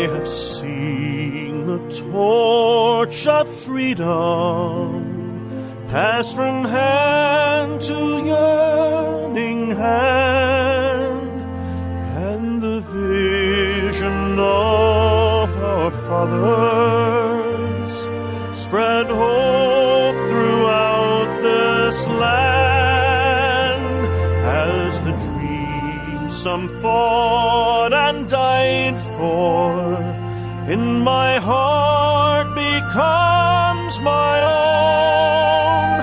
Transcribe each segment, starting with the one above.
have seen the torch of freedom pass from hand to yearning hand, and the vision of our fathers spread hope throughout this land, as the dream some fought and died for in my heart becomes my own.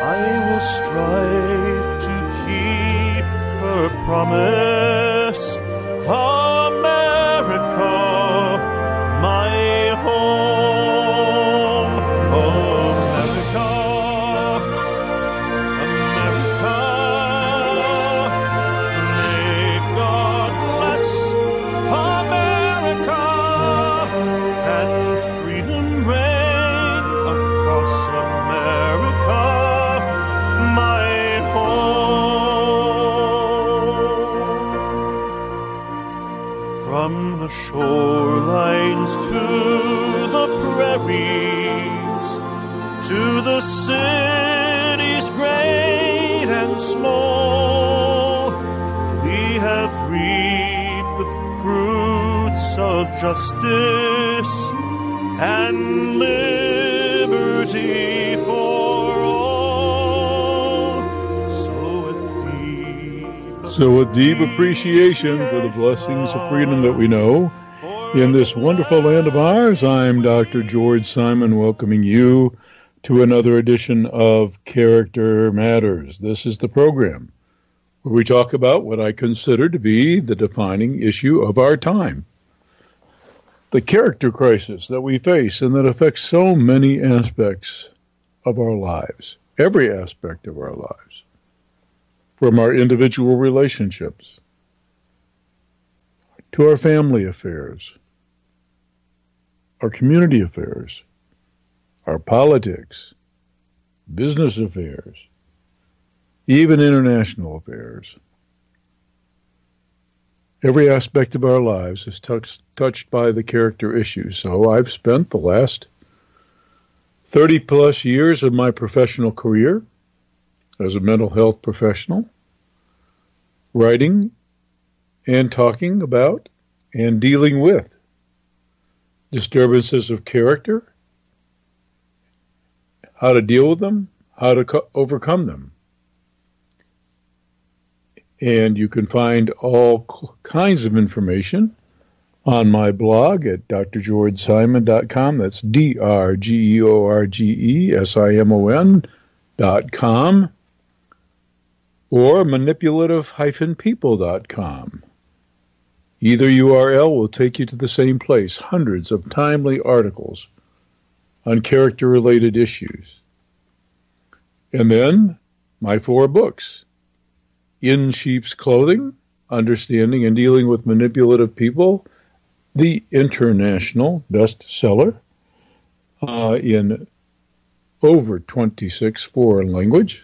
I will strive to keep her promise, America, my home. America, America, may God bless America, and freedom reign across America, my home. From the shorelines to the prairies, to the cities great and small, we have reaped the fruits of justice and liberty for all. So with deep appreciation for the blessings of freedom that we know in this wonderful land of ours, I'm Dr. George Simon, welcoming you to another edition of Character Matters. This is the program where we talk about what I consider to be the defining issue of our time, the character crisis that we face and that affects so many aspects of our lives, every aspect of our lives, from our individual relationships to our family affairs, our community affairs, our politics, business affairs, even international affairs. Every aspect of our lives is touched by the character issue. So I've spent the last 30-plus years of my professional career as a mental health professional, writing and talking about and dealing with disturbances of character, how to deal with them, how to overcome them. And you can find all kinds of information on my blog at drgeorgesimon.com. That's drgeorgesimon.com, or manipulative-people.com. Either URL will take you to the same place, hundreds of timely articles on character-related issues. And then my 4 books, In Sheep's Clothing, Understanding and Dealing with Manipulative People, the international bestseller in over 26 foreign languages,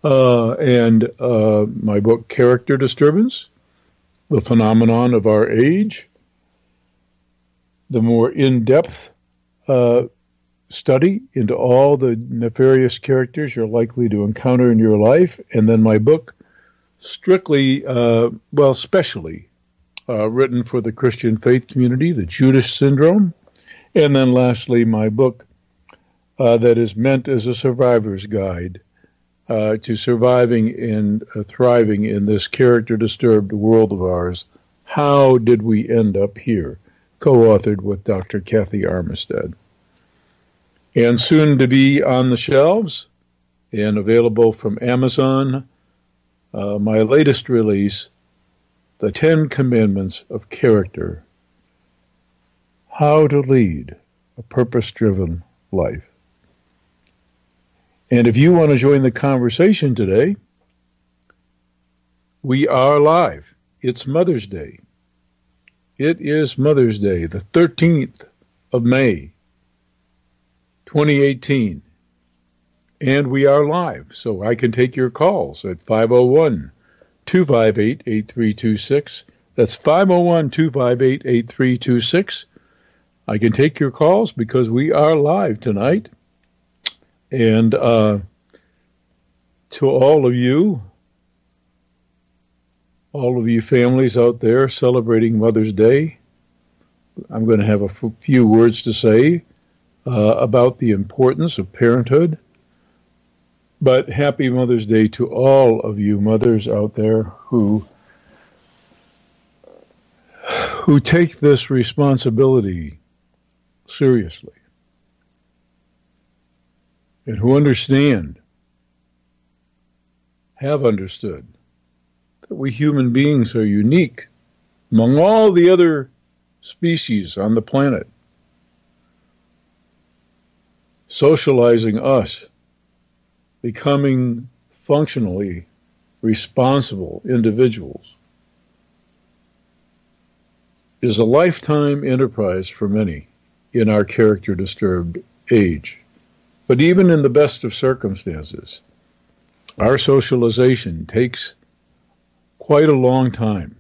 and my book, Character Disturbance, The Phenomenon of Our Age, the more in-depth study into all the nefarious characters you're likely to encounter in your life, and then my book, strictly, specially written for the Christian faith community, The Judas Syndrome, and then lastly, my book that is meant as a survivor's guide to surviving and thriving in this character-disturbed world of ours. How Did We End Up Here? Co-authored with Dr. Kathy Armistead. And soon to be on the shelves and available from Amazon, my latest release, The 10 Commandments of Character, How to Lead a Purpose-Driven Life. And if you want to join the conversation today, we are live. It's Mother's Day. It is Mother's Day, the 13th of May, 2018. And we are live, so I can take your calls at 501-258-8326, That's 501-258-8326. I can take your calls because we are live tonight. And to all of you families out there celebrating Mother's Day, I'm going to have a few words to say about the importance of parenthood. But happy Mother's Day to all of you mothers out there who take this responsibility seriously and who have understood that we human beings are unique among all the other species on the planet, socializing us, becoming functionally responsible individuals, is a lifetime enterprise for many in our character-disturbed age. But even in the best of circumstances, our socialization takes quite a long time.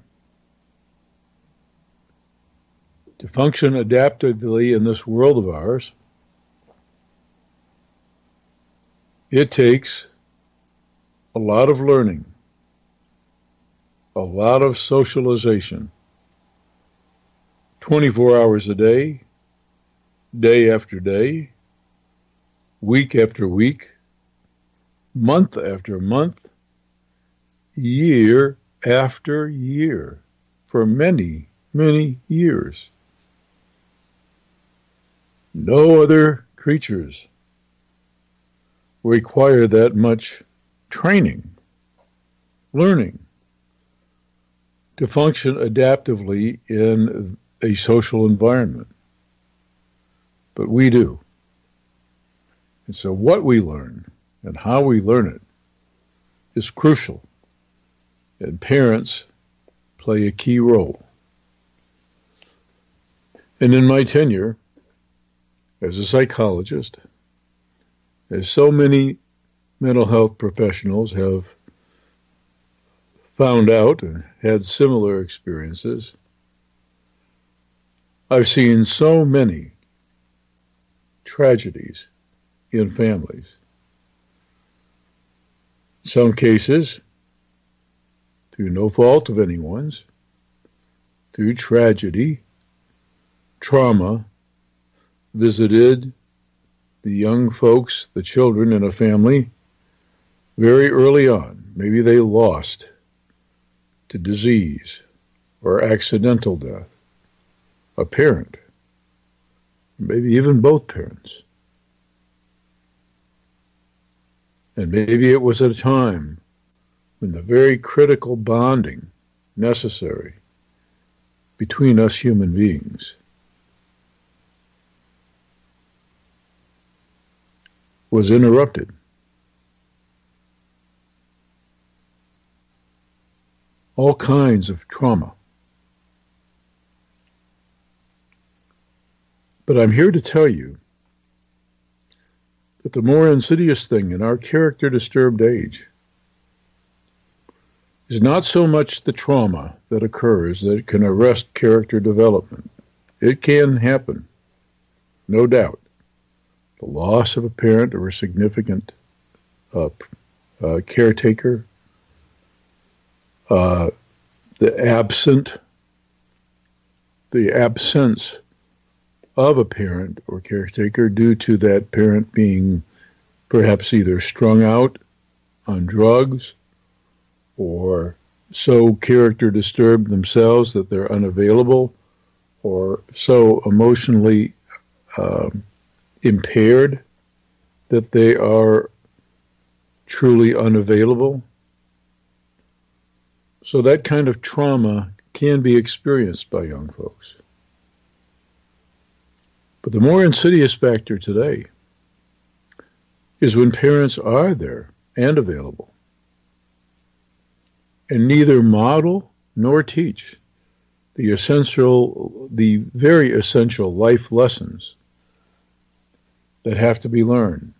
To function adaptively in this world of ours, it takes a lot of learning, a lot of socialization, 24 hours a day, day after day, week after week, month after month, year after year, for many, many years. No other creatures require that much training, learning, to function adaptively in a social environment. But we do. And so what we learn and how we learn it is crucial. And parents play a key role. And in my tenure as a psychologist, as so many mental health professionals have found out and had similar experiences, I've seen so many tragedies in families. In some cases, through no fault of anyone's, through tragedy, trauma, visited the young folks, the children in a family, very early on. Maybe they lost to disease or accidental death a parent, maybe even both parents. And maybe it was at a time when the very critical bonding necessary between us human beings was interrupted. All kinds of trauma. But I'm here to tell you that the more insidious thing in our character-disturbed age is not so much the trauma that occurs that can arrest character development. It can happen, no doubt. The loss of a parent or a significant caretaker, the absence of a parent or caretaker due to that parent being perhaps either strung out on drugs or so character disturbed themselves that they're unavailable, or so emotionally impaired that they are truly unavailable. So that kind of trauma can be experienced by young folks. But the more insidious factor today is when parents are there and available and neither model nor teach the very essential life lessons that have to be learned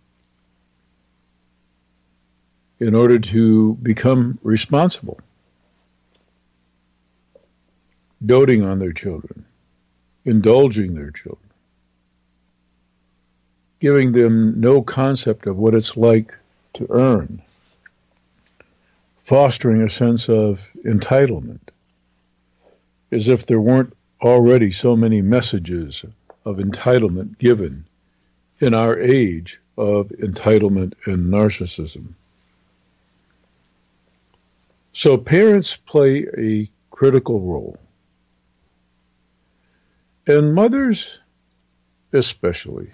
in order to become responsible. doting on their children, indulging their children, giving them no concept of what it's like to earn, fostering a sense of entitlement, as if there weren't already so many messages of entitlement given in our age of entitlement and narcissism. So parents play a critical role, and mothers especially.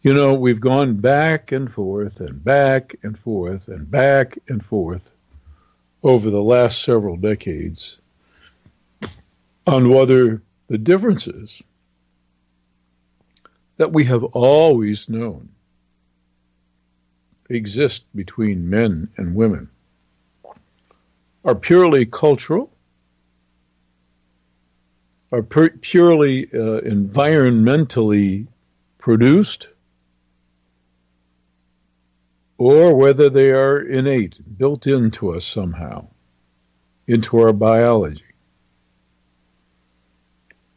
You know, we've gone back and forth and back and forth and back and forth over the last several decades on whether the differences that we have always known exist between men and women are purely cultural, are purely environmentally produced, or whether they are innate, built into us somehow, into our biology.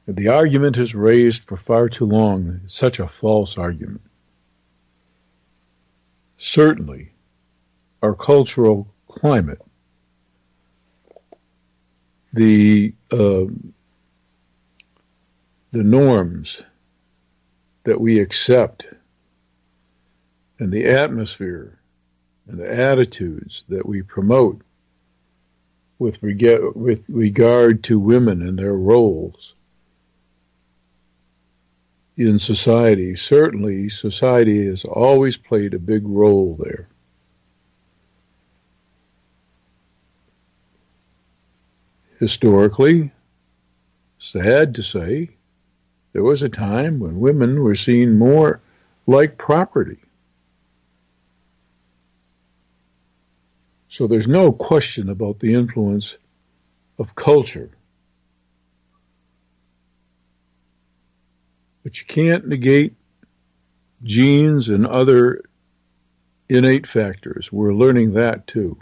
The argument is raised for far too long, such a false argument. Certainly, our cultural climate, the norms that we accept, and the atmosphere and the attitudes that we promote with regard to women and their roles in society. Certainly, society has always played a big role there. Historically, sad to say, there was a time when women were seen more like property. So there's no question about the influence of culture. But you can't negate genes and other innate factors. We're learning that too.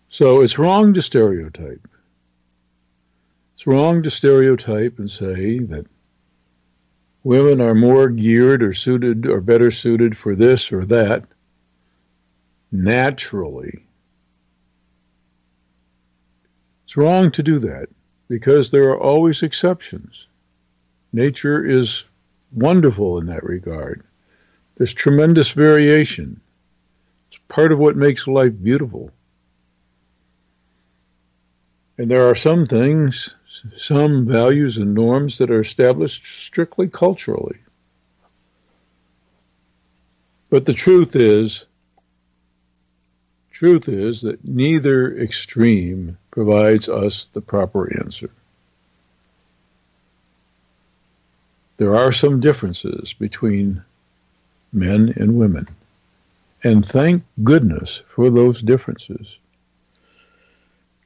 So it's wrong to stereotype. It's wrong to stereotype and say that women are more geared or suited or better suited for this or that naturally. It's wrong to do that because there are always exceptions. Nature is wonderful in that regard. There's tremendous variation. It's part of what makes life beautiful. And there are some things, some values and norms that are established strictly culturally. But the truth is that neither extreme provides us the proper answer. There are some differences between men and women, and thank goodness for those differences.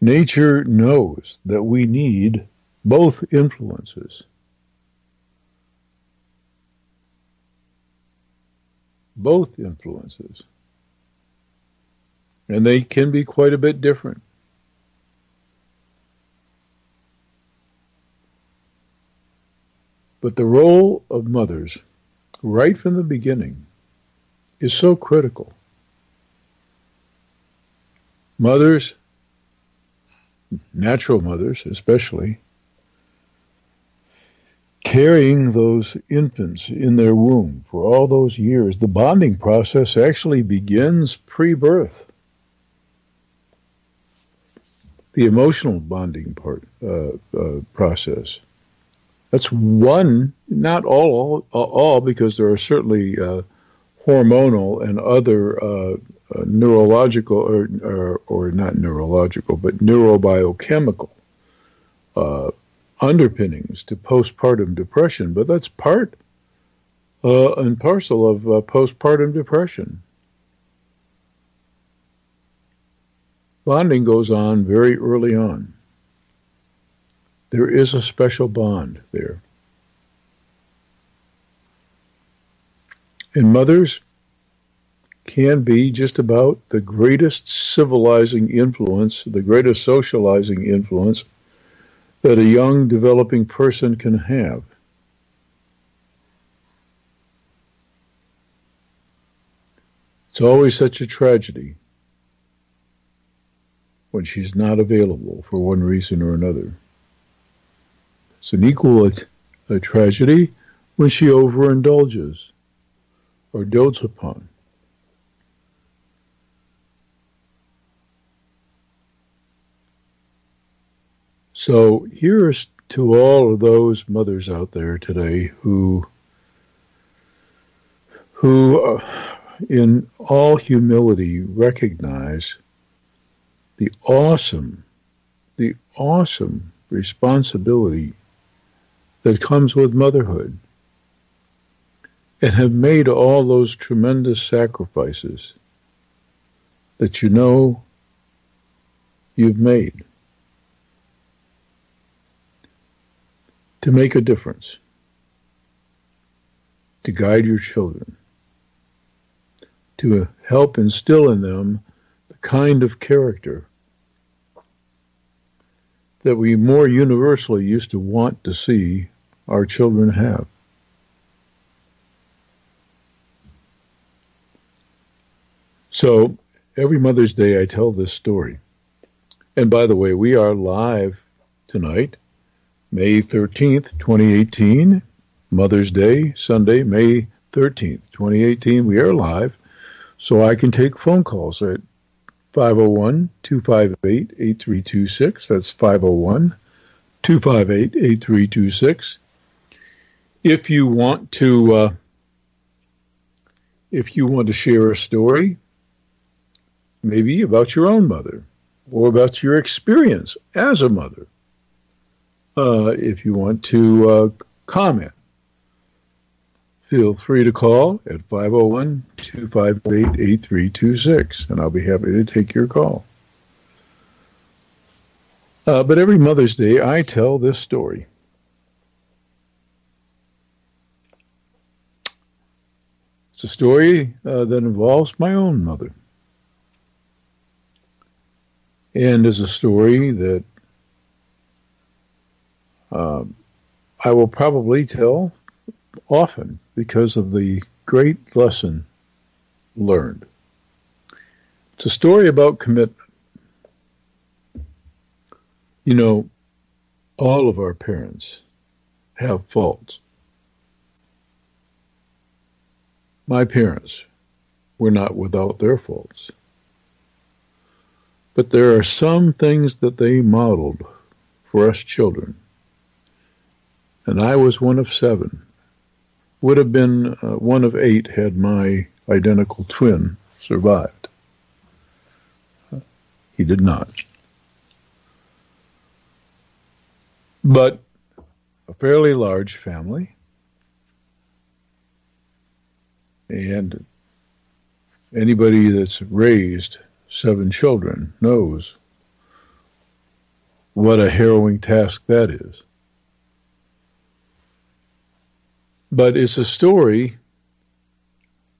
Nature knows that we need both influences. Both influences. And they can be quite a bit different. But the role of mothers, right from the beginning, is so critical. Mothers, natural mothers especially, carrying those infants in their womb for all those years, the bonding process actually begins pre-birth. The emotional bonding process. That's one, not all, because there are certainly hormonal and other neurological, or not neurological, but neurobiochemical underpinnings to postpartum depression. But that's part and parcel of postpartum depression. Bonding goes on very early on. There is a special bond there. And mothers can be just about the greatest civilizing influence, the greatest socializing influence that a young developing person can have. It's always such a tragedy when she's not available for one reason or another. It's an equal a tragedy when she overindulges or dotes upon. So here's to all of those mothers out there today who in all humility recognize the awesome responsibility that comes with motherhood and have made all those tremendous sacrifices that you know you've made to make a difference, to guide your children, to help instill in them the kind of character that we more universally used to want to see our children have. So every Mother's Day I tell this story. And by the way, we are live tonight, May 13th, 2018, Mother's Day, Sunday, May 13th, 2018. We are live, so I can take phone calls at 501-258-8326. That's 501-258-8326. If you want to share a story, maybe about your own mother or about your experience as a mother, if you want to comment, feel free to call at 501-258-8326, and I'll be happy to take your call. But every Mother's Day, I tell this story. It's a story that involves my own mother, and is a story that I will probably tell often because of the great lesson learned. It's a story about commitment. You know, all of our parents have faults. My parents were not without their faults. But there are some things that they modeled for us children. And I was one of 7. Would have been one of 8 had my identical twin survived. He did not. But a fairly large family. And anybody that's raised 7 children knows what a harrowing task that is. But it's a story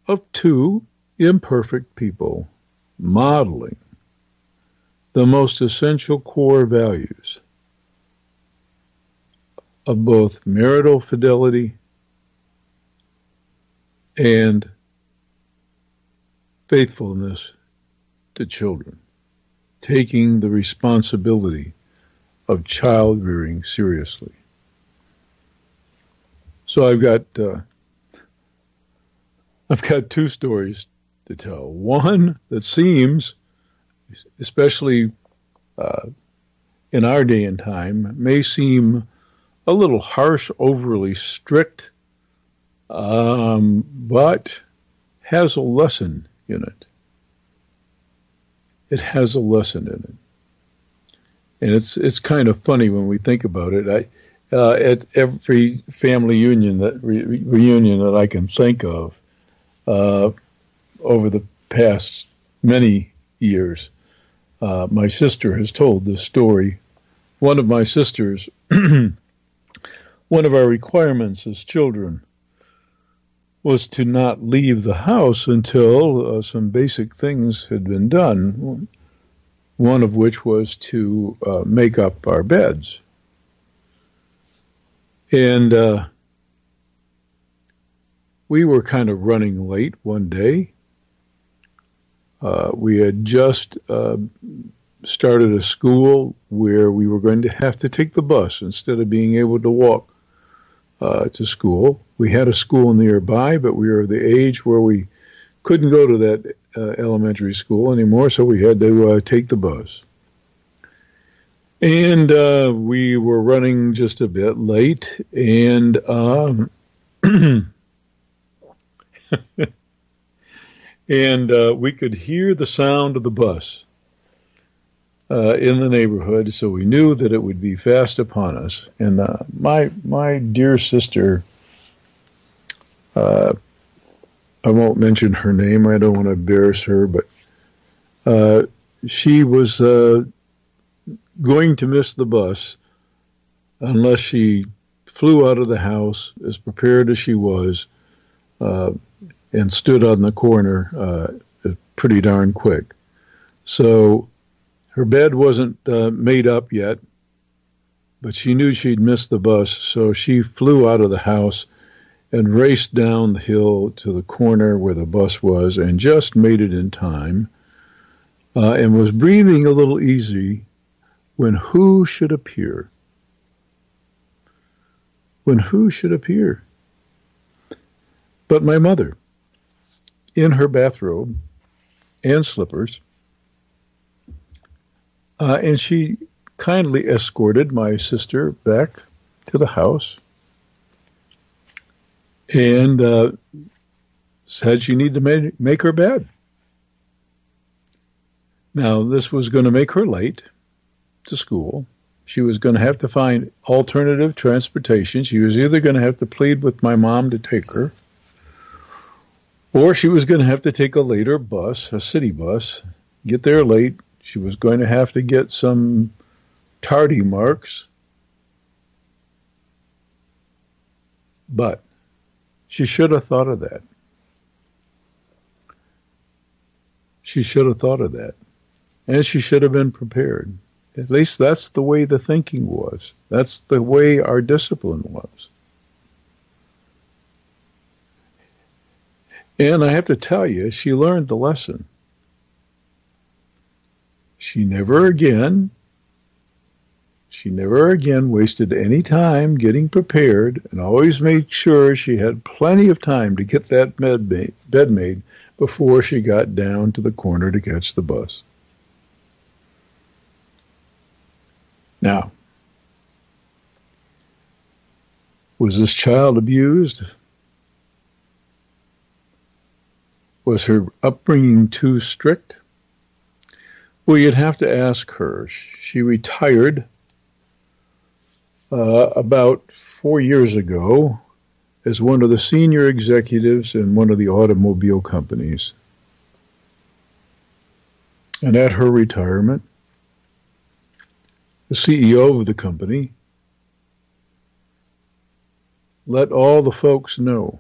of 2 imperfect people modeling the most essential core values of both marital fidelity and faithfulness to children, taking the responsibility of child rearing seriously. So I've got 2 stories to tell. One that seems, especially in our day and time, may seem a little harsh, overly strict, but has a lesson in it. It has a lesson in it. And it's kind of funny when we think about it. At every family reunion that I can think of over the past many years, my sister has told this story. One of my sisters, one of our requirements as children was to not leave the house until some basic things had been done, one of which was to make up our beds. And we were kind of running late one day. We had just started a school where we were going to have to take the bus instead of being able to walk to school. We had a school nearby, but we were the age where we couldn't go to that elementary school anymore, so we had to take the bus. And we were running just a bit late, and and we could hear the sound of the bus in the neighborhood, so we knew that it would be fast upon us. And my dear sister, I won't mention her name, I don't want to embarrass her, but she was going to miss the bus unless she flew out of the house as prepared as she was and stood on the corner pretty darn quick. So her bed wasn't made up yet, but she knew she'd missed the bus, so she flew out of the house and raced down the hill to the corner where the bus was and just made it in time and was breathing a little easy when who should appear? When who should appear? But my mother, in her bathrobe and slippers, and she kindly escorted my sister back to the house and said she needed to make her bed. Now, this was going to make her late to school. She was going to have to find alternative transportation. She was either going to have to plead with my mom to take her, or she was going to have to take a later bus, a city bus, get there late. She was going to have to get some tardy marks. But she should have thought of that. She should have thought of that. And she should have been prepared. At least that's the way the thinking was. That's the way our discipline was. And I have to tell you, she learned the lesson. She never again wasted any time getting prepared and always made sure she had plenty of time to get that bed made before she got down to the corner to catch the bus. Now, was this child abused? Was her upbringing too strict? Well, you'd have to ask her. She retired about 4 years ago as one of the senior executives in one of the automobile companies. And at her retirement, the CEO of the company let all the folks know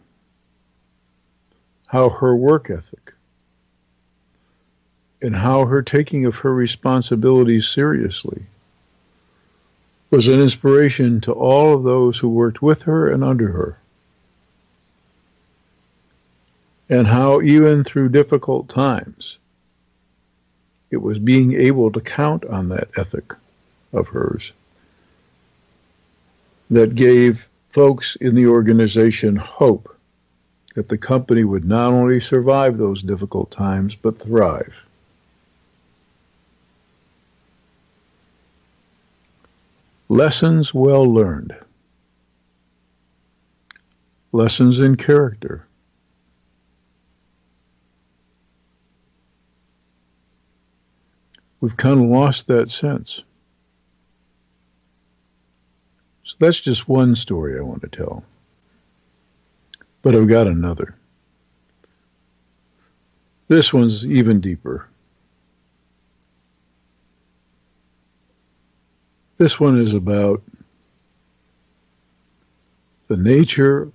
how her work ethic and how her taking of her responsibilities seriously was an inspiration to all of those who worked with her and under her. And how even through difficult times, it was being able to count on that ethic of hers that gave folks in the organization hope that the company would not only survive those difficult times, but thrive. Lessons well learned. Lessons in character. We've kind of lost that sense. So that's just one story I want to tell. But I've got another. This one's even deeper. This one is about the nature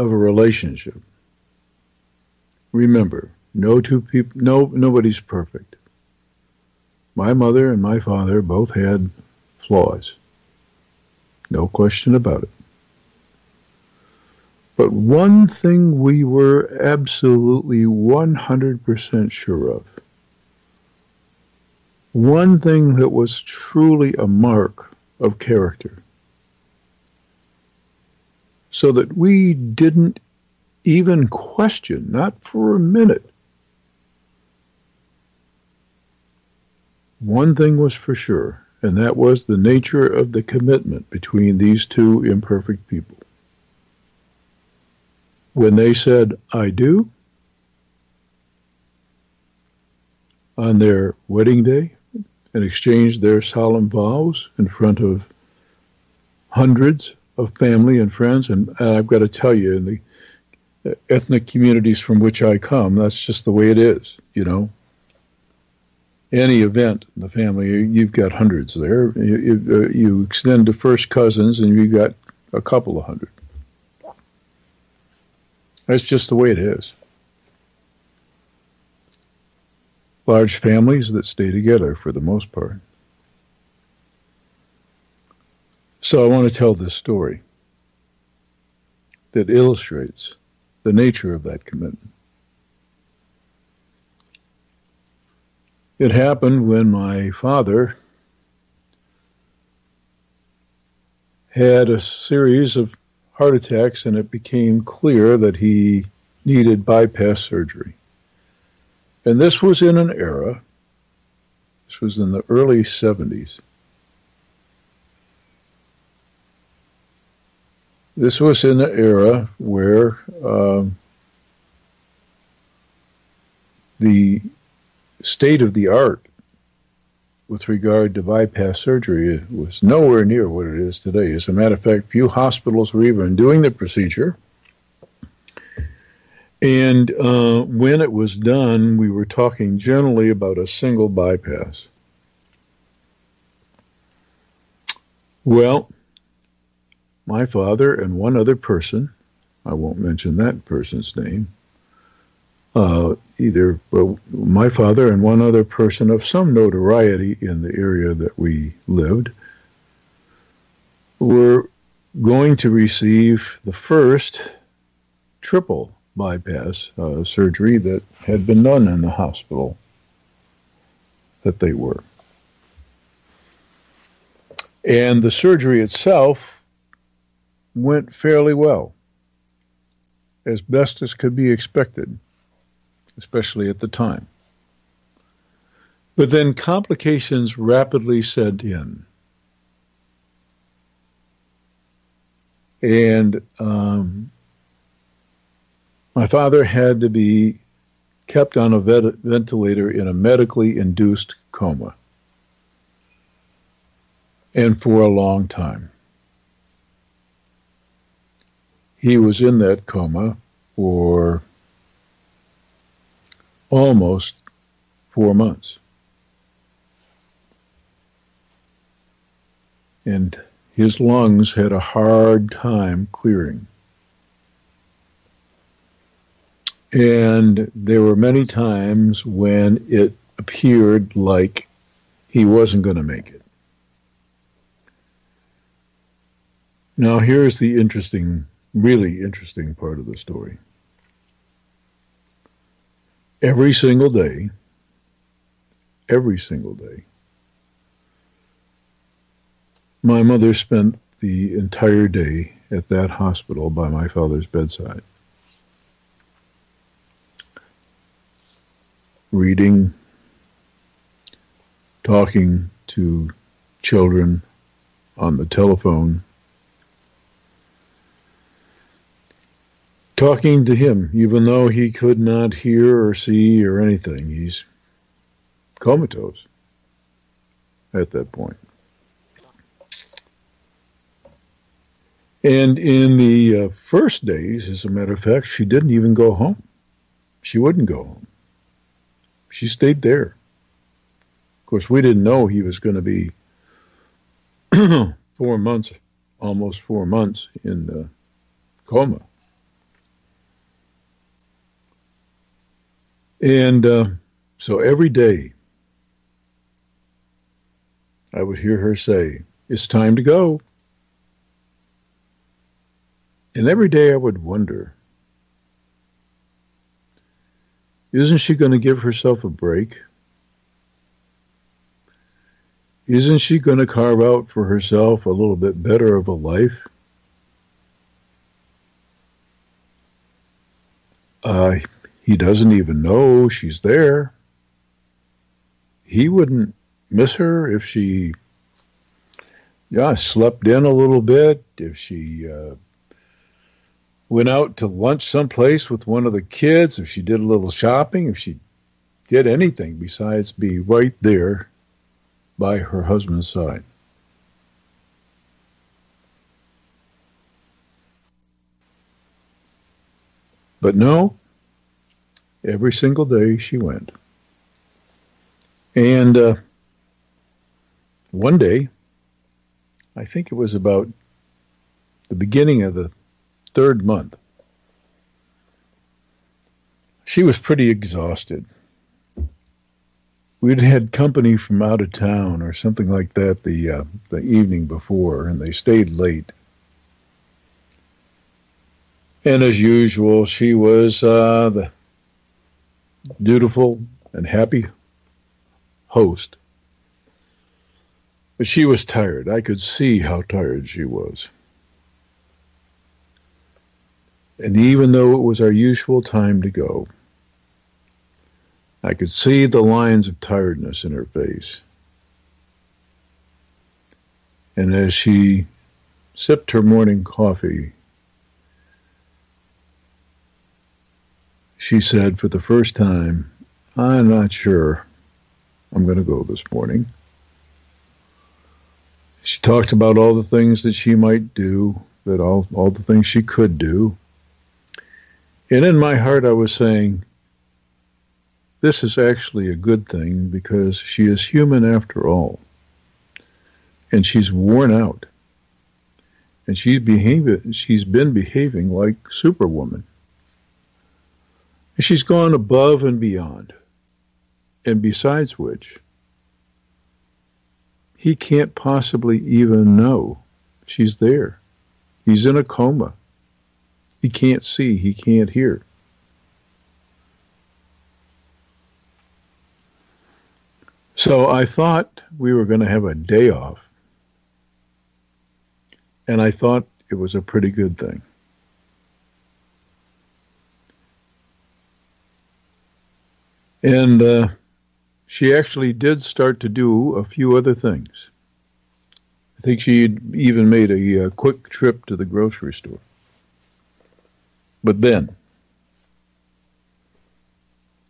of a relationship. Remember, nobody's perfect. My mother and my father both had flaws. No question about it. But one thing we were absolutely 100% sure of, one thing that was truly a mark of character, so that we didn't even question, not for a minute. One thing was for sure, and that was the nature of the commitment between these two imperfect people. When they said, "I do," on their wedding day, and exchanged their solemn vows in front of hundreds of family and friends, and I've got to tell you, in the ethnic communities from which I come, that's just the way it is, you know. Any event in the family, you've got hundreds there. You extend to first cousins, and you've got a couple of hundred. That's just the way it is. Large families that stay together for the most part. So I want to tell this story that illustrates the nature of that commitment. It happened when my father had a series of heart attacks, and it became clear that he needed bypass surgery. And this was in an era, this was in the early 70s. This was in an era where the state of the art with regard to bypass surgery was nowhere near what it is today. As a matter of fact, few hospitals were even doing the procedure. And when it was done, we were talking generally about a single bypass. Well, my father and one other person, I won't mention that person's name, my father and one other person of some notoriety in the area that we lived, were going to receive the first triple bypass surgery that had been done in the hospital that they were. And the surgery itself went fairly well, as best as could be expected, especially at the time. But then complications rapidly set in. And my father had to be kept on a ventilator in a medically induced coma. And for a long time. He was in that coma for almost 4 months. And his lungs had a hard time clearing. And there were many times when it appeared like he wasn't going to make it. Now, here's the really interesting part of the story. Every single day, my mother spent the entire day at that hospital by my father's bedside, reading, talking to children on the telephone, talking to him, even though he could not hear or see or anything. He's comatose at that point. And in the first days, as a matter of fact, she didn't even go home. She wouldn't go home. She stayed there. Of course, we didn't know he was going to be 4 months, almost 4 months in coma. And so every day I would hear her say, "It's time to go." And every day I would wonder, isn't she going to give herself a break? Isn't she going to carve out for herself a little bit better of a life? He doesn't even know she's there. He wouldn't miss her if she, slept in a little bit, if she went out to lunch someplace with one of the kids, if she did a little shopping, if she did anything besides be right there by her husband's side. But no, every single day she went. And one day, I think it was about the beginning of the third month, she was pretty exhausted. We'd had company from out of town or something like that the evening before, and they stayed late. And as usual, she was the dutiful and happy host. But she was tired. I could see how tired she was. And even though it was our usual time to go, I could see the lines of tiredness in her face. And as she sipped her morning coffee, she said for the first time, "I'm not sure I'm going to go this morning." She talked about all the things that she might do, that all the things she could do. And in my heart I was saying, this is actually a good thing because she is human after all. And she's worn out. And she's been behaving like Superwoman. She's gone above and beyond. And besides which, he can't possibly even know she's there. He's in a coma. He can't see, he can't hear. So I thought we were going to have a day off. And I thought it was a pretty good thing. And she actually did start to do a few other things. I think she even made a quick trip to the grocery store. But then,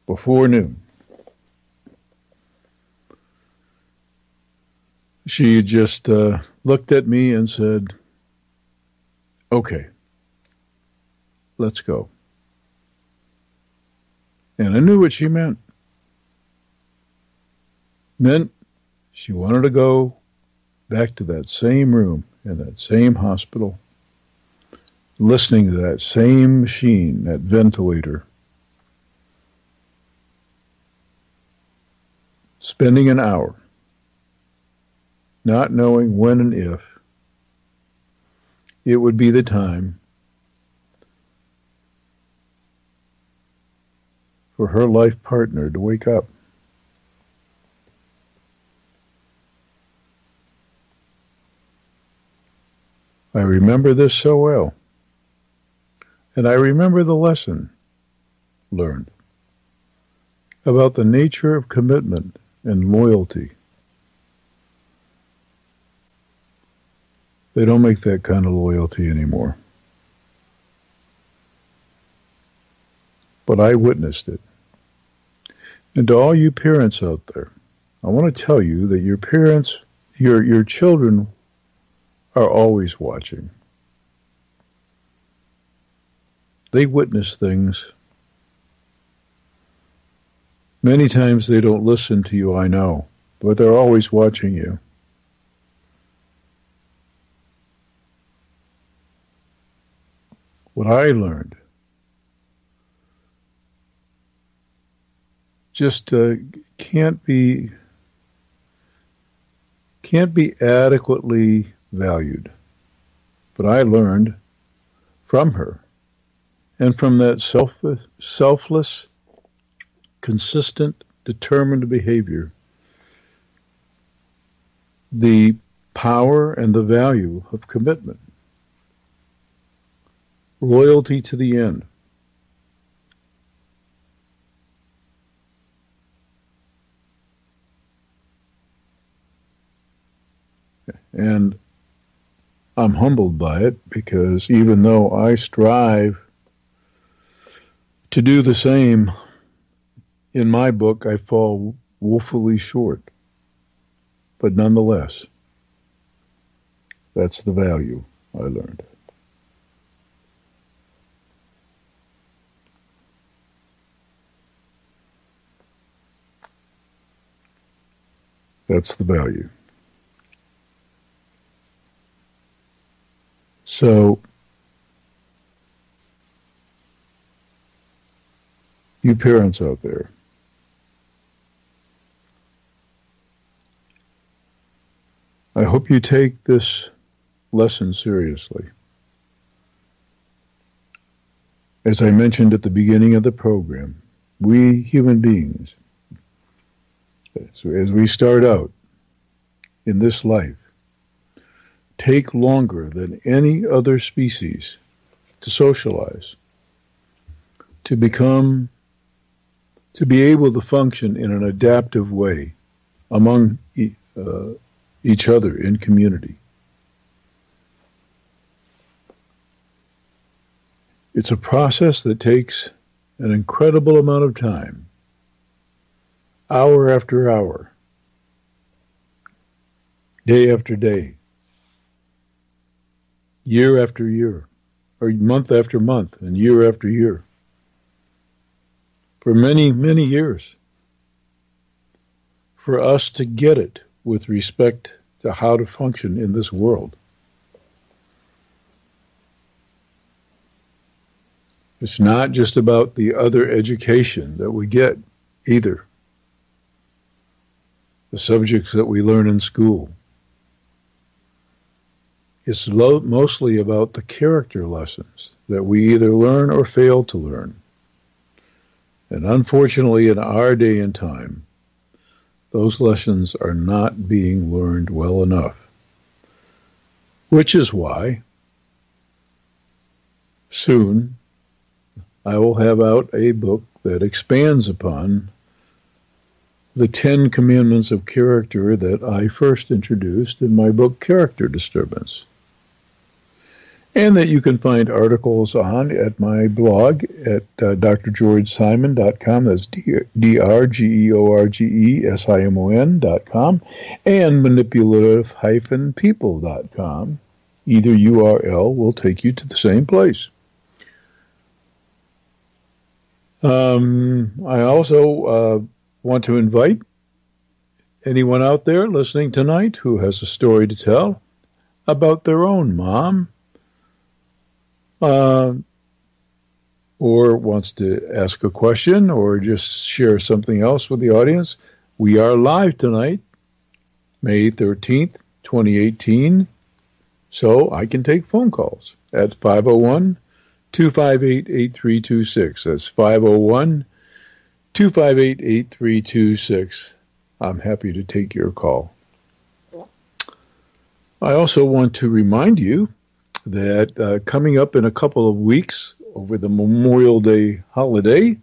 before noon, she just looked at me and said, "Okay, let's go." And I knew what she meant. Meant she wanted to go back to that same room in that same hospital, listening to that same machine, that ventilator, spending an hour, not knowing when and if it would be the time for her life partner to wake up. I remember this so well. And I remember the lesson learned about the nature of commitment and loyalty. They don't make that kind of loyalty anymore. But I witnessed it. And to all you parents out there, I want to tell you that your parents, your children are always watching. They witness things. Many times they don't listen to you, I know, but they're always watching you. What I learned just can't be adequately valued. But I learned from her and from that selfless, consistent, determined behavior, the power and the value of commitment, loyalty to the end. And I'm humbled by it, because even though I strive to do the same, in my book I fall woefully short. But nonetheless, that's the value I learned. That's the value. So, you parents out there, I hope you take this lesson seriously. As I mentioned at the beginning of the program, we human beings, so as we start out in this life, take longer than any other species to socialize, to be able to function in an adaptive way among each other in community. It's a process that takes an incredible amount of time, hour after hour, day after day, year after year, or month after month, and year after year, for many, many years, for us to get it with respect to how to function in this world. It's not just about the other education that we get either, the subjects that we learn in school. It's mostly about the character lessons that we either learn or fail to learn. And unfortunately, in our day and time, those lessons are not being learned well enough. Which is why soon I will have out a book that expands upon the 10 Commandments of Character that I first introduced in my book, Character Disturbance. And that you can find articles on at my blog at drgeorgesimon.com. That's drgeorgesimon.com, and manipulative-people.com. Either URL will take you to the same place. I also want to invite anyone out there listening tonight who has a story to tell about their own mom, or wants to ask a question or just share something else with the audience. We are live tonight, May 13th, 2018, so I can take phone calls at 501-258-8326. That's 501-258-8326. I'm happy to take your call. I also want to remind you that coming up in a couple of weeks over the Memorial Day holiday,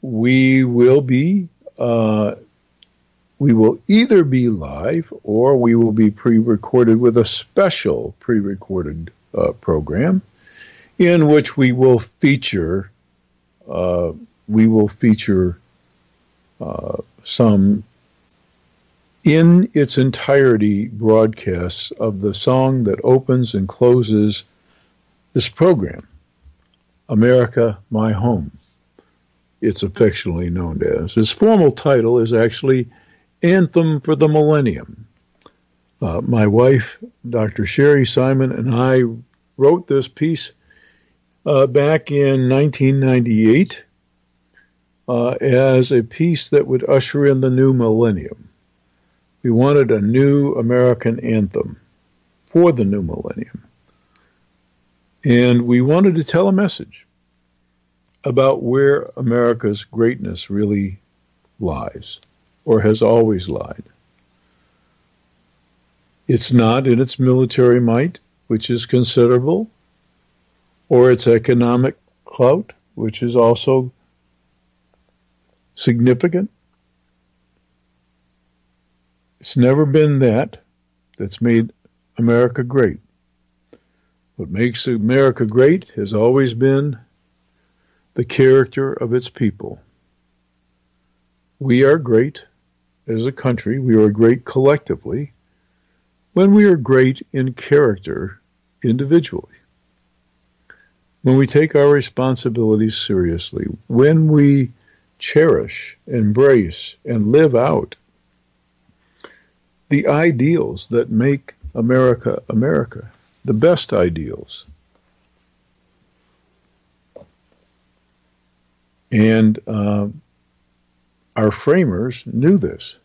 we will either be live or we will be pre-recorded with a special pre-recorded program in which we will feature some in its entirety broadcasts of the song that opens and closes this program, America, My Home. It's affectionately known as. Its formal title is actually Anthem for the Millennium. My wife, Dr. Sherry Simon, and I wrote this piece back in 1998, as a piece that would usher in the new millennium. We wanted a new American anthem for the new millennium. And we wanted to tell a message about where America's greatness really lies, or has always lied. It's not in its military might, which is considerable, or its economic clout, which is also significant. It's never been that that's made America great. What makes America great has always been the character of its people. We are great as a country. We are great collectively when we are great in character individually. When we take our responsibilities seriously, when we cherish, embrace, and live out the ideals that make America America, the best ideals. And our framers knew this.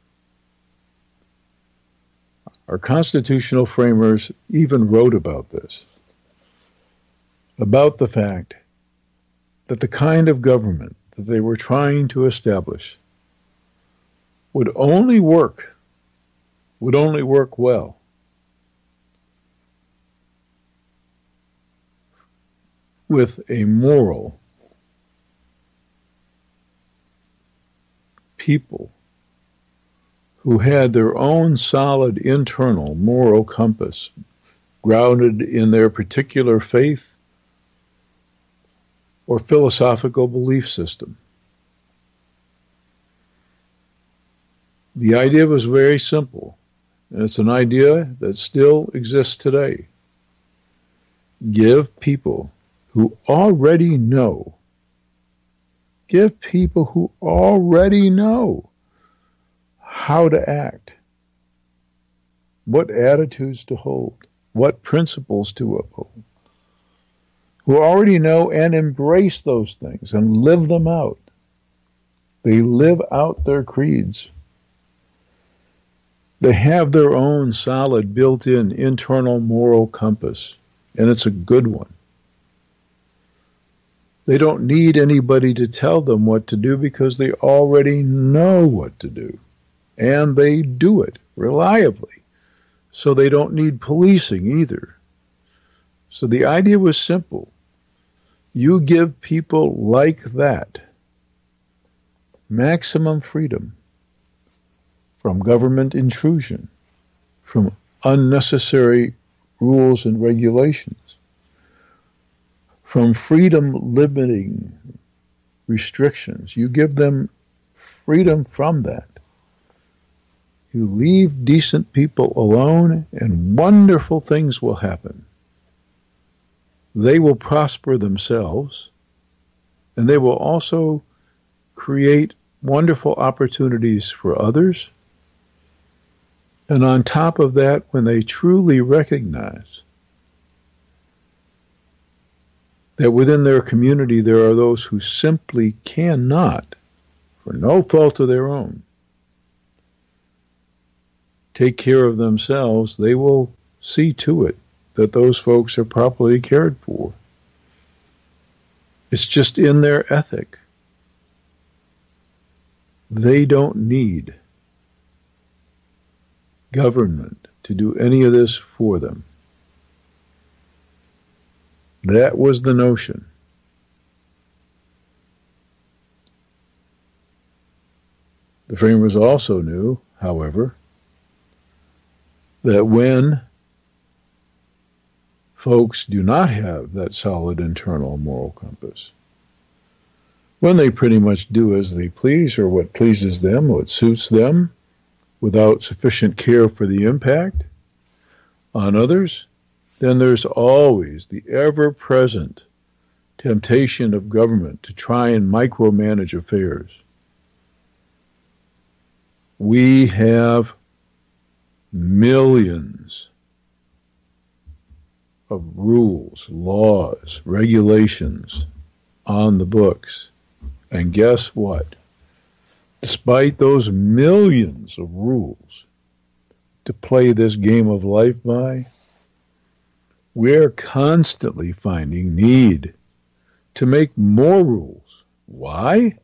Our constitutional framers even wrote about this, about the fact that the kind of government that they were trying to establish would only work well with a moral people who had their own solid internal moral compass grounded in their particular faith or philosophical belief system. The idea was very simple, and it's an idea that still exists today. Give people who already know how to act, what attitudes to hold, what principles to uphold, who already know and embrace those things and live them out. They live out their creeds. They have their own solid, built-in, internal moral compass, and it's a good one. They don't need anybody to tell them what to do because they already know what to do. And they do it reliably. So they don't need policing either. So the idea was simple. You give people like that maximum freedom from government intrusion, from unnecessary rules and regulations, from freedom limiting restrictions. You give them freedom from that. You leave decent people alone, and wonderful things will happen. They will prosper themselves, and they will also create wonderful opportunities for others. And on top of that, when they truly recognize that within their community there are those who simply cannot, for no fault of their own, take care of themselves, they will see to it that those folks are properly cared for. It's just in their ethic. They don't need government to do any of this for them. That was the notion. The framers also knew, however, that when folks do not have that solid internal moral compass, when they pretty much do as they please or what pleases them, what suits them, without sufficient care for the impact on others, then there's always the ever-present temptation of government to try and micromanage affairs. We have millions of rules, laws, regulations on the books And guess what? Despite those millions of rules to play this game of life by, we're constantly finding need to make more rules. Why?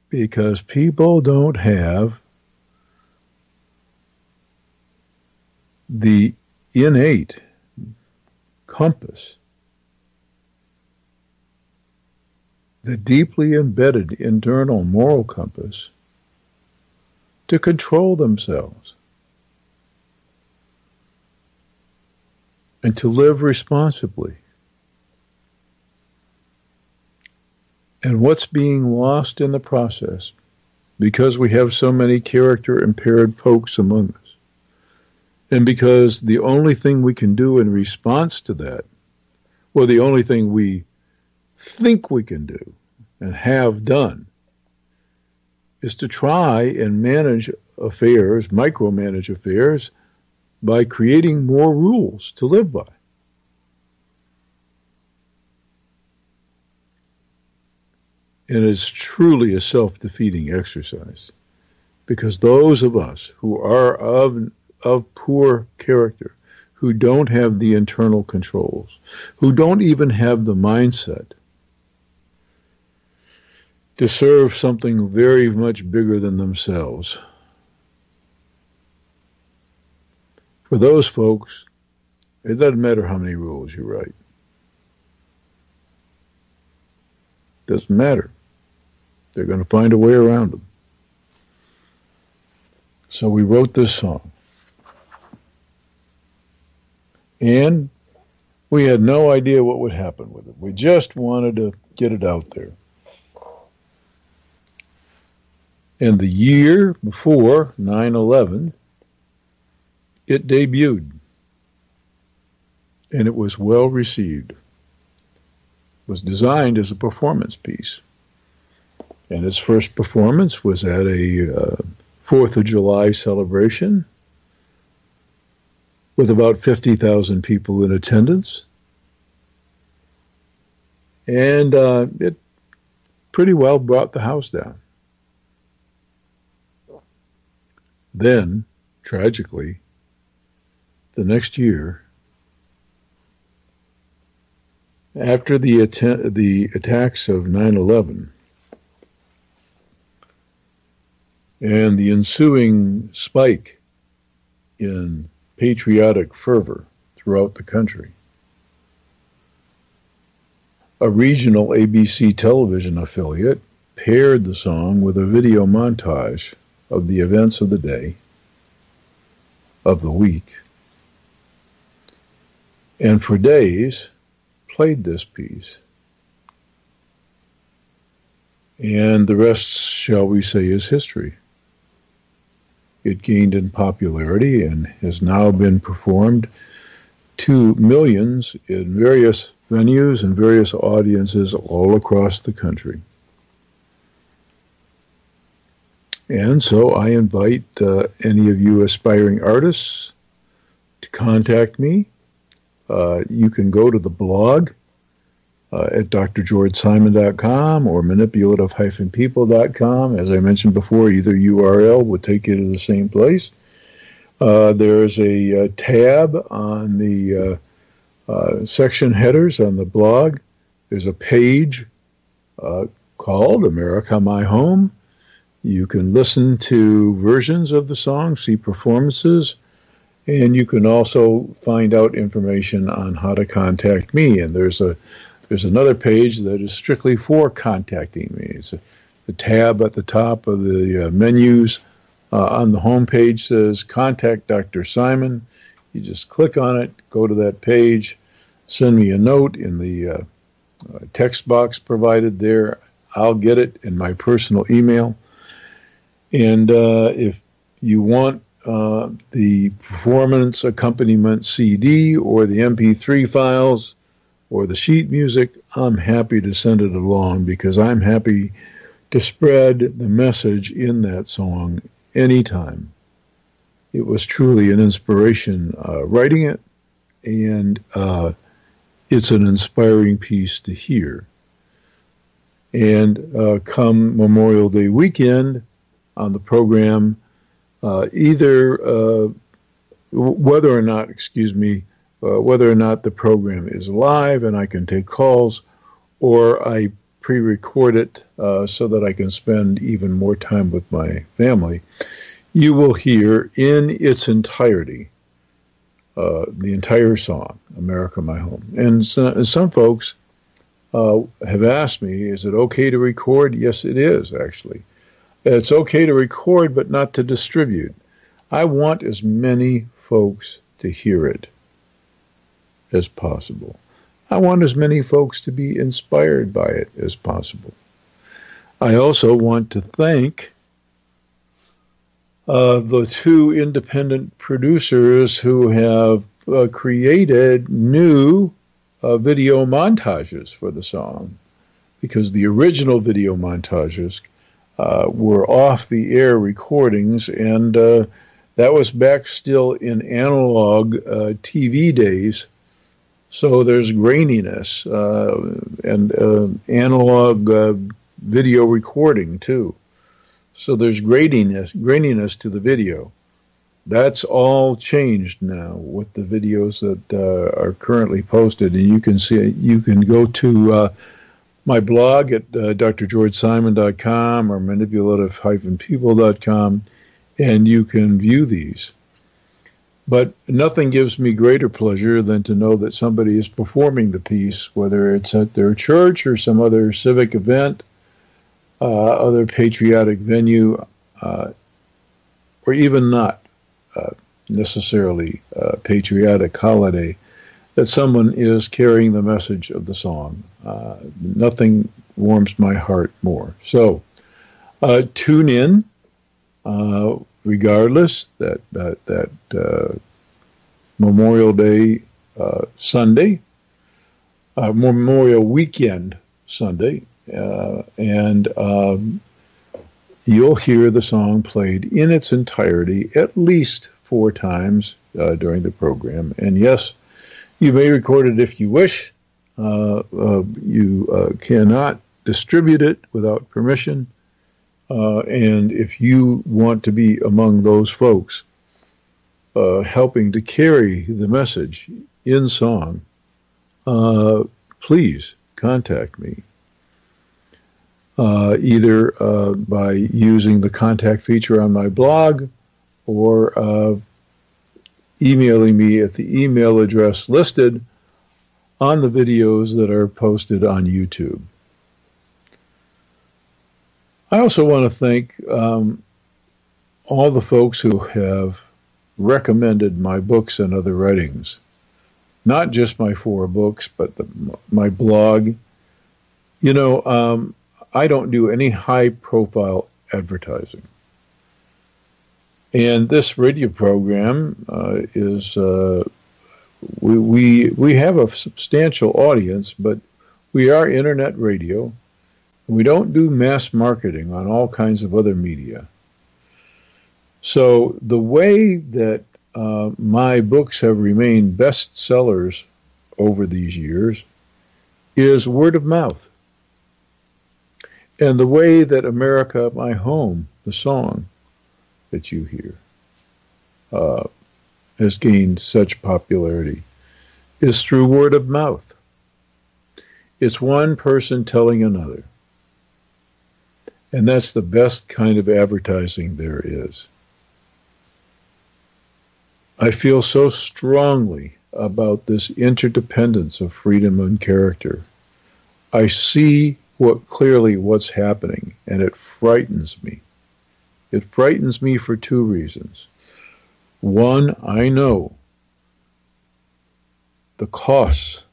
Because people don't have the innate compass, the deeply embedded internal moral compass to control themselves and to live responsibly. And what's being lost in the process, because we have so many character-impaired folks among us, and because the only thing we can do in response to that, well, the only thing we think we can do and have done, is to try and manage affairs, micromanage affairs, by creating more rules to live by. And it's truly a self-defeating exercise, because those of us who are of poor character, who don't have the internal controls, who don't even have the mindset to serve something very much bigger than themselves, for those folks, it doesn't matter how many rules you write. Doesn't matter. They're going to find a way around them. So we wrote this song. And we had no idea what would happen with it. We just wanted to get it out there. And the year before 9/11, it debuted. And it was well received. It was designed as a performance piece. And its first performance was at a 4th of July celebration with about 50,000 people in attendance. And it pretty well brought the house down. Then, tragically, the next year, after the attacks of 9/11, and the ensuing spike in patriotic fervor throughout the country, a regional ABC television affiliate paired the song with a video montage of the events of the day, of the week, and for days played this piece. And the rest, shall we say, is history. It gained in popularity and has now been performed to millions in various venues and various audiences all across the country. And so I invite any of you aspiring artists to contact me. You can go to the blog at drgeorgesimon.com or manipulative-people.com. As I mentioned before, either URL will take you to the same place. There's a tab on the section headers on the blog. There's a page called America My Home. You can listen to versions of the song, see performances, and you can also find out information on how to contact me. And there's another page that is strictly for contacting me. It's the tab at the top of the menus on the home page says Contact Dr. Simon. You just click on it, go to that page, send me a note in the text box provided there. I'll get it in my personal email. And if you want the performance accompaniment CD or the MP3 files or the sheet music, I'm happy to send it along, because I'm happy to spread the message in that song anytime. It was truly an inspiration writing it, and it's an inspiring piece to hear. And come Memorial Day weekend on the program, whether or not the program is live and I can take calls, or I pre-record it so that I can spend even more time with my family, you will hear in its entirety the entire song, America My Home. And some folks have asked me, is it okay to record? Yes, it is, actually. It's okay to record, but not to distribute. I want as many folks to hear it as possible. I want as many folks to be inspired by it as possible. I also want to thank the two independent producers who have created new video montages for the song, because the original video montages were off-the-air recordings, and that was back still in analog TV days. So there's graininess and analog video recording too. So there's graininess to the video. That's all changed now with the videos that are currently posted, and you can go to my blog at drgeorgesimon.com or manipulative-people.com, and you can view these. But nothing gives me greater pleasure than to know that somebody is performing the piece, whether it's at their church or some other civic event, other patriotic venue, or even not necessarily patriotic holiday, that someone is carrying the message of the song. Nothing warms my heart more. So tune in, regardless, that Memorial Day Sunday, Memorial Weekend Sunday, and you'll hear the song played in its entirety at least 4 times during the program. And yes, you may record it if you wish. You cannot distribute it without permission. And if you want to be among those folks helping to carry the message in song, please contact me. Either by using the contact feature on my blog or emailing me at the email address listed on the videos that are posted on YouTube. I also want to thank all the folks who have recommended my books and other writings. Not just my 4 books, but my blog. You know, I don't do any high-profile advertising. And this radio program is, we have a substantial audience, but we are internet radio. We don't do mass marketing on all kinds of other media. So the way that my books have remained bestsellers over these years is word of mouth. And the way that America My Home, the song that you hear, has gained such popularity is through word of mouth. It's one person telling another. And that's the best kind of advertising there is. I feel so strongly about this interdependence of freedom and character. I see clearly what's happening, and it frightens me. It frightens me for 2 reasons. One, I know the costs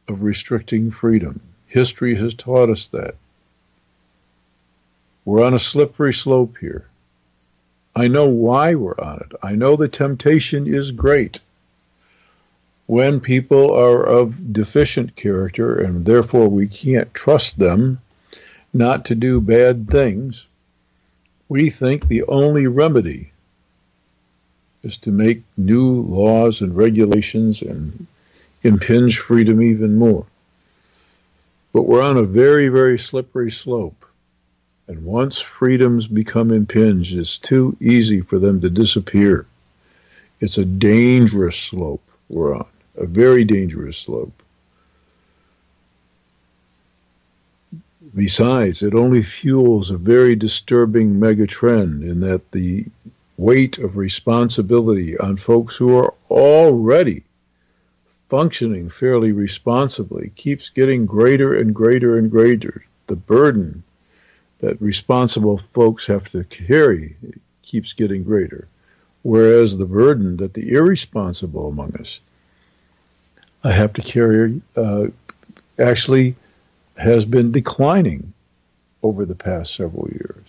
of restricting freedom. History has taught us that. We're on a slippery slope here. I know why we're on it. I know the temptation is great. When people are of deficient character, and therefore we can't trust them not to do bad things, we think the only remedy is to make new laws and regulations and impinge freedom even more. But we're on a very, very slippery slope. And once freedoms become impinged, it's too easy for them to disappear. It's a dangerous slope we're on, a very dangerous slope. Besides, it only fuels a very disturbing megatrend in that the weight of responsibility on folks who are already functioning fairly responsibly keeps getting greater and greater and greater. The burden that responsible folks have to carry keeps getting greater, whereas the burden that the irresponsible among us have to carry actually has been declining over the past several years.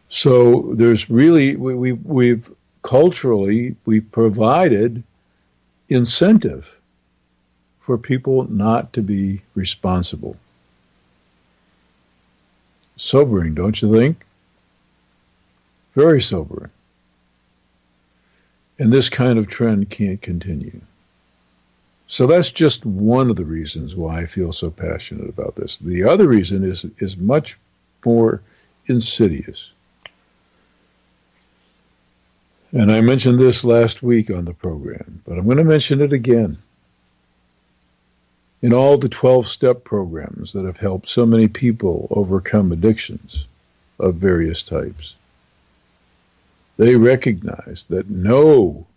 So there's really, we've culturally, we've provided incentive for people not to be responsible. Sobering, don't you think? Very sobering. And this kind of trend can't continue. So that's just one of the reasons why I feel so passionate about this. The other reason is much more insidious. And I mentioned this last week on the program, but I'm going to mention it again. In all the 12-step programs that have helped so many people overcome addictions of various types, they recognize that no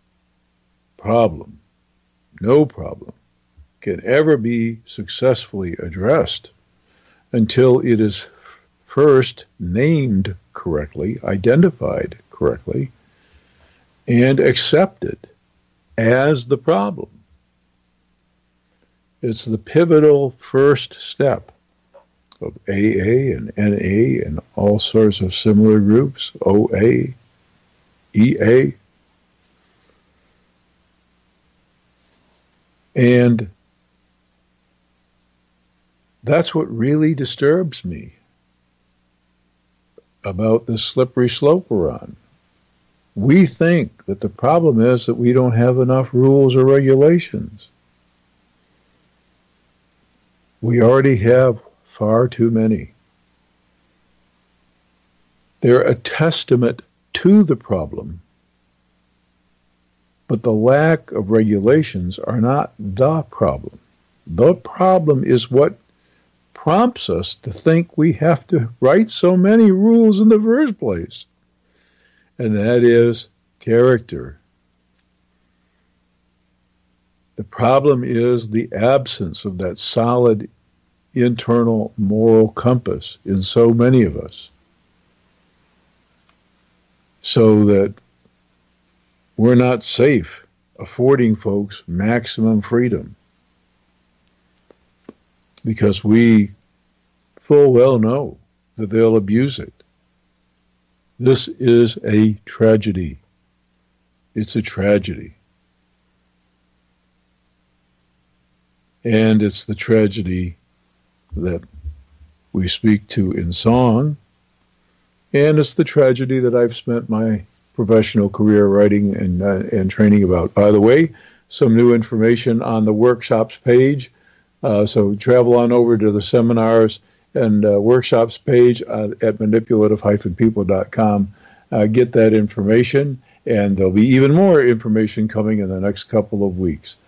problem can ever be successfully addressed until it is first named correctly, identified correctly, and accepted as the problem. It's the pivotal first step of AA and NA and all sorts of similar groups, OA, EA. And that's what really disturbs me about this slippery slope we're on. We think that the problem is that we don't have enough rules or regulations. We already have far too many. They're a testament to the problem, but the lack of regulations are not the problem. The problem is what prompts us to think we have to write so many rules in the first place. And that is character. The problem is the absence of that solid internal moral compass in so many of us, so that we're not safe affording folks maximum freedom, because we full well know that they'll abuse it. This is a tragedy. It's a tragedy. And it's the tragedy that we speak to in song, and it's the tragedy that I've spent my professional career writing and training about. By the way, some new information on the workshops page, so travel on over to the seminars and workshops page at manipulative-people.com. Get that information, and there'll be even more information coming in the next couple of weeks.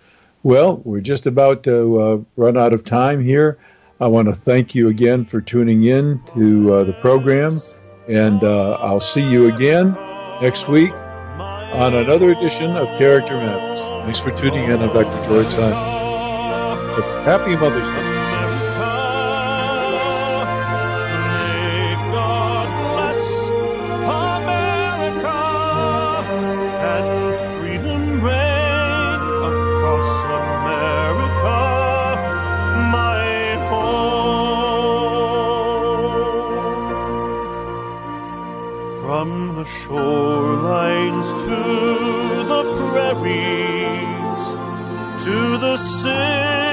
Well, we're just about to run out of time here. I want to thank you again for tuning in to the program, and I'll see you again next week on another edition of Character Matters. Thanks for tuning in. I'm Dr. George Simon. Happy Mother's Day. From the shorelines to the prairies, to the city